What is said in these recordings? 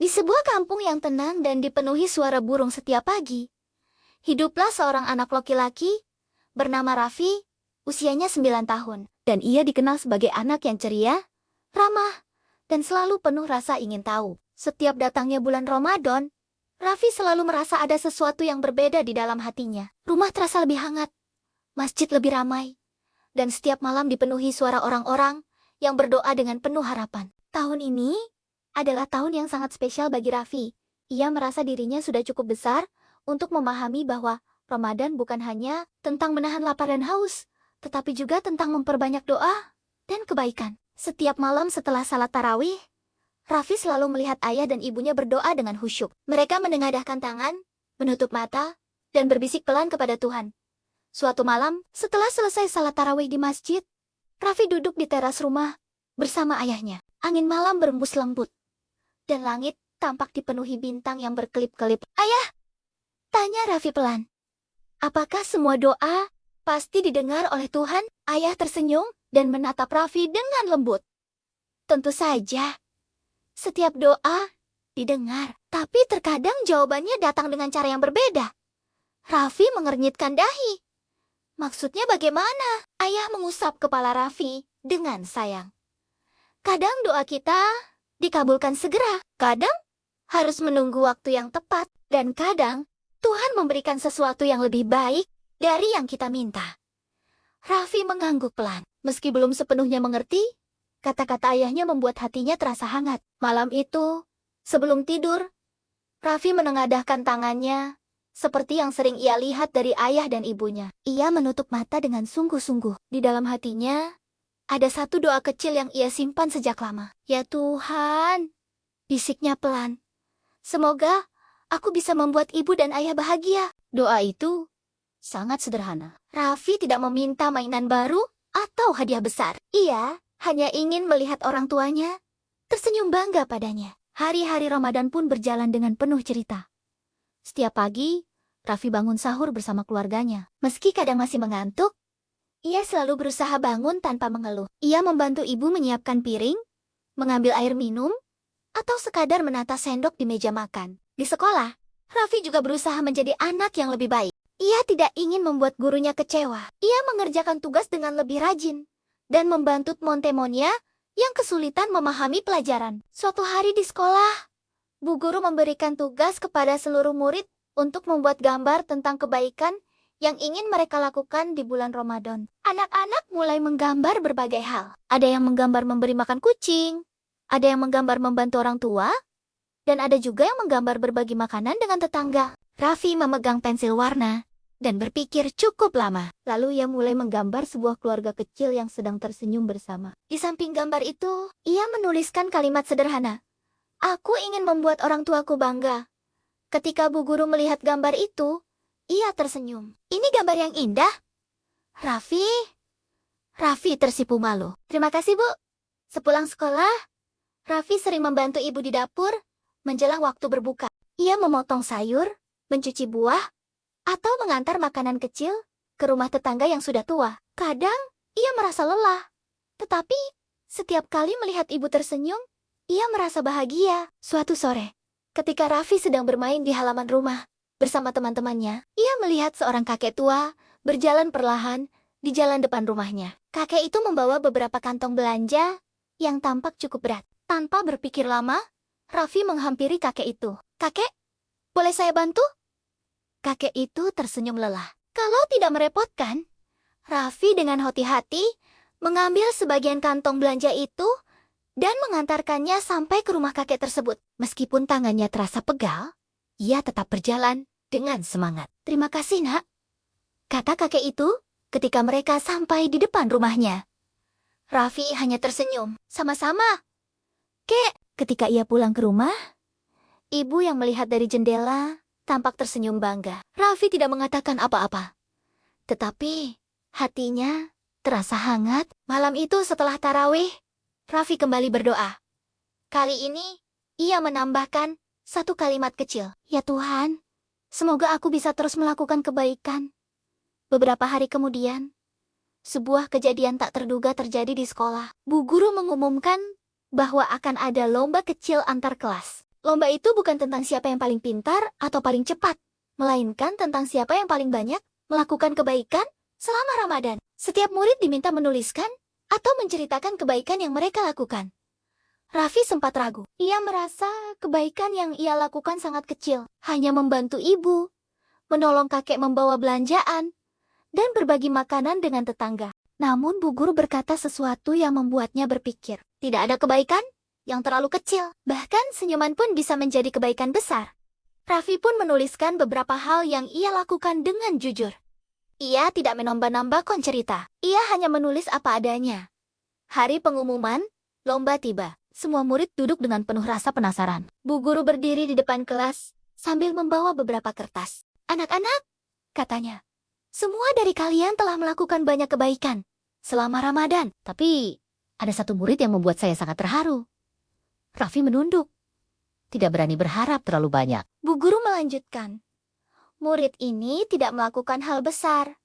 Di sebuah kampung yang tenang dan dipenuhi suara burung setiap pagi, hiduplah seorang anak laki-laki bernama Raffi, usianya 9 tahun. Dan ia dikenal sebagai anak yang ceria, ramah, dan selalu penuh rasa ingin tahu. Setiap datangnya bulan Ramadan, Raffi selalu merasa ada sesuatu yang berbeda di dalam hatinya. Rumah terasa lebih hangat, masjid lebih ramai, dan setiap malam dipenuhi suara orang-orang yang berdoa dengan penuh harapan. Tahun ini adalah tahun yang sangat spesial bagi Raffi. Ia merasa dirinya sudah cukup besar untuk memahami bahwa Ramadan bukan hanya tentang menahan lapar dan haus, tetapi juga tentang memperbanyak doa dan kebaikan. Setiap malam setelah salat tarawih, Raffi selalu melihat ayah dan ibunya berdoa dengan khusyuk. Mereka menengadahkan tangan, menutup mata, dan berbisik pelan kepada Tuhan. Suatu malam, setelah selesai salat tarawih di masjid, Raffi duduk di teras rumah bersama ayahnya. Angin malam berembus lembut, dan langit tampak dipenuhi bintang yang berkelip-kelip. "Ayah," tanya Raffi pelan, "apakah semua doa pasti didengar oleh Tuhan?" Ayah tersenyum dan menatap Raffi dengan lembut. "Tentu saja. Setiap doa didengar, tapi terkadang jawabannya datang dengan cara yang berbeda." Raffi mengernyitkan dahi. "Maksudnya bagaimana?" Ayah mengusap kepala Raffi dengan sayang. "Kadang doa kita dikabulkan segera, kadang harus menunggu waktu yang tepat, dan kadang Tuhan memberikan sesuatu yang lebih baik dari yang kita minta." Raffi mengangguk pelan. Meski belum sepenuhnya mengerti, kata-kata ayahnya membuat hatinya terasa hangat. Malam itu, sebelum tidur, Raffi menengadahkan tangannya, seperti yang sering ia lihat dari ayah dan ibunya. Ia menutup mata dengan sungguh-sungguh. Di dalam hatinya, ada satu doa kecil yang ia simpan sejak lama. "Ya Tuhan," bisiknya pelan, "semoga aku bisa membuat ibu dan ayah bahagia." Doa itu sangat sederhana. Raffi tidak meminta mainan baru atau hadiah besar. Ia hanya ingin melihat orang tuanya tersenyum bangga padanya. Hari-hari Ramadan pun berjalan dengan penuh cerita. Setiap pagi, Raffi bangun sahur bersama keluarganya. Meski kadang masih mengantuk, ia selalu berusaha bangun tanpa mengeluh. Ia membantu ibu menyiapkan piring, mengambil air minum, atau sekadar menata sendok di meja makan. Di sekolah, Raffi juga berusaha menjadi anak yang lebih baik. Ia tidak ingin membuat gurunya kecewa. Ia mengerjakan tugas dengan lebih rajin dan membantu teman-temannya yang kesulitan memahami pelajaran. Suatu hari di sekolah, Bu Guru memberikan tugas kepada seluruh murid untuk membuat gambar tentang kebaikan yang ingin mereka lakukan di bulan Ramadan. Anak-anak mulai menggambar berbagai hal. Ada yang menggambar memberi makan kucing, ada yang menggambar membantu orang tua, dan ada juga yang menggambar berbagi makanan dengan tetangga. Raffi memegang pensil warna dan berpikir cukup lama. Lalu ia mulai menggambar sebuah keluarga kecil yang sedang tersenyum bersama. Di samping gambar itu, ia menuliskan kalimat sederhana, "Aku ingin membuat orang tuaku bangga." Ketika Bu Guru melihat gambar itu, ia tersenyum. "Ini gambar yang indah." Raffi tersipu malu. "Terima kasih, Bu." Sepulang sekolah, Raffi sering membantu ibu di dapur menjelang waktu berbuka. Ia memotong sayur, mencuci buah, atau mengantar makanan kecil ke rumah tetangga yang sudah tua. Kadang, ia merasa lelah. Tetapi, setiap kali melihat ibu tersenyum, ia merasa bahagia. Suatu sore, ketika Raffi sedang bermain di halaman rumah bersama teman-temannya, ia melihat seorang kakek tua berjalan perlahan di jalan depan rumahnya. Kakek itu membawa beberapa kantong belanja yang tampak cukup berat. Tanpa berpikir lama, Raffi menghampiri kakek itu. "Kakek, boleh saya bantu?" Kakek itu tersenyum lelah. Kalau tidak merepotkan, Raffi dengan hati-hati mengambil sebagian kantong belanja itu dan mengantarkannya sampai ke rumah kakek tersebut. Meskipun tangannya terasa pegal, ia tetap berjalan dengan semangat. "Terima kasih, Nak," kata kakek itu ketika mereka sampai di depan rumahnya. Raffi hanya tersenyum. "Sama-sama, Kek." Ketika ia pulang ke rumah, ibu yang melihat dari jendela tampak tersenyum bangga. Raffi tidak mengatakan apa-apa, tetapi hatinya terasa hangat. Malam itu setelah tarawih, Raffi kembali berdoa. Kali ini, ia menambahkan satu kalimat kecil. "Ya Tuhan, semoga aku bisa terus melakukan kebaikan." Beberapa hari kemudian, sebuah kejadian tak terduga terjadi di sekolah. Bu Guru mengumumkan bahwa akan ada lomba kecil antar kelas. Lomba itu bukan tentang siapa yang paling pintar atau paling cepat, melainkan tentang siapa yang paling banyak melakukan kebaikan selama Ramadan. Setiap murid diminta menuliskan atau menceritakan kebaikan yang mereka lakukan. Raffi sempat ragu. Ia merasa kebaikan yang ia lakukan sangat kecil, hanya membantu ibu, menolong kakek membawa belanjaan, dan berbagi makanan dengan tetangga. Namun Bu Guru berkata sesuatu yang membuatnya berpikir, tidak ada kebaikan yang terlalu kecil. Bahkan senyuman pun bisa menjadi kebaikan besar. Raffi pun menuliskan beberapa hal yang ia lakukan dengan jujur. Ia tidak menambah-nambah cerita. Ia hanya menulis apa adanya. Hari pengumuman, lomba tiba. Semua murid duduk dengan penuh rasa penasaran. Bu Guru berdiri di depan kelas sambil membawa beberapa kertas. Anak-anak, katanya, semua dari kalian telah melakukan banyak kebaikan selama Ramadan. Tapi ada satu murid yang membuat saya sangat terharu. Raffi menunduk. Tidak berani berharap terlalu banyak. Bu Guru melanjutkan. Murid ini tidak melakukan hal besar,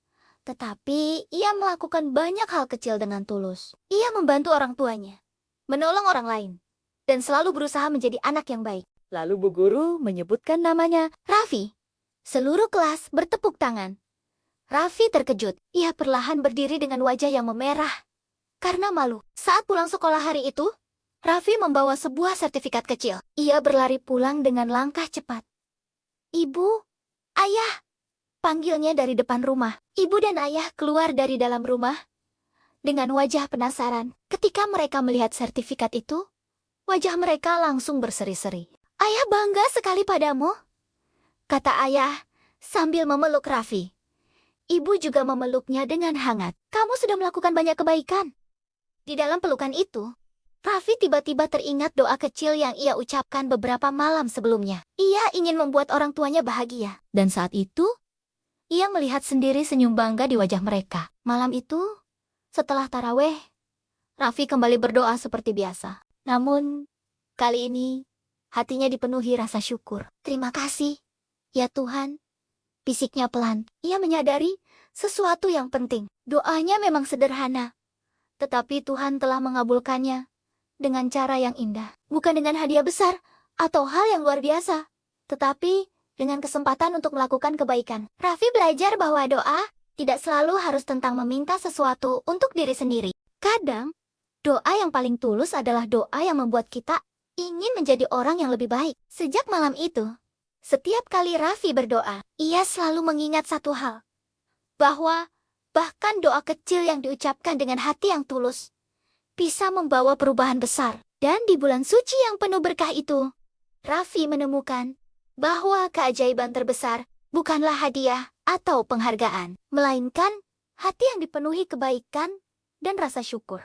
tetapi ia melakukan banyak hal kecil dengan tulus. Ia membantu orang tuanya, menolong orang lain, dan selalu berusaha menjadi anak yang baik. Lalu Bu Guru menyebutkan namanya, Raffi. Seluruh kelas bertepuk tangan. Raffi terkejut. Ia perlahan berdiri dengan wajah yang memerah karena malu. Saat pulang sekolah hari itu, Raffi membawa sebuah sertifikat kecil. Ia berlari pulang dengan langkah cepat. Ibu, ayah, panggilnya dari depan rumah. Ibu dan ayah keluar dari dalam rumah dengan wajah penasaran. Ketika mereka melihat sertifikat itu, wajah mereka langsung berseri-seri. Ayah bangga sekali padamu, kata ayah sambil memeluk Raffi. Ibu juga memeluknya dengan hangat. Kamu sudah melakukan banyak kebaikan. Di dalam pelukan itu, Raffi tiba-tiba teringat doa kecil yang ia ucapkan beberapa malam sebelumnya. Ia ingin membuat orang tuanya bahagia. Dan saat itu, ia melihat sendiri senyum bangga di wajah mereka. Malam itu, setelah taraweh, Raffi kembali berdoa seperti biasa. Namun, kali ini, hatinya dipenuhi rasa syukur. Terima kasih, ya Tuhan. Bisiknya pelan. Ia menyadari sesuatu yang penting. Doanya memang sederhana, tetapi Tuhan telah mengabulkannya dengan cara yang indah. Bukan dengan hadiah besar atau hal yang luar biasa, tetapi dengan kesempatan untuk melakukan kebaikan. Raffi belajar bahwa doa tidak selalu harus tentang meminta sesuatu untuk diri sendiri. Kadang, doa yang paling tulus adalah doa yang membuat kita ingin menjadi orang yang lebih baik. Sejak malam itu, setiap kali Raffi berdoa, ia selalu mengingat satu hal, bahwa bahkan doa kecil yang diucapkan dengan hati yang tulus bisa membawa perubahan besar. Dan di bulan suci yang penuh berkah itu, Raffi menemukan bahwa keajaiban terbesar bukanlah hadiah atau penghargaan, melainkan hati yang dipenuhi kebaikan dan rasa syukur.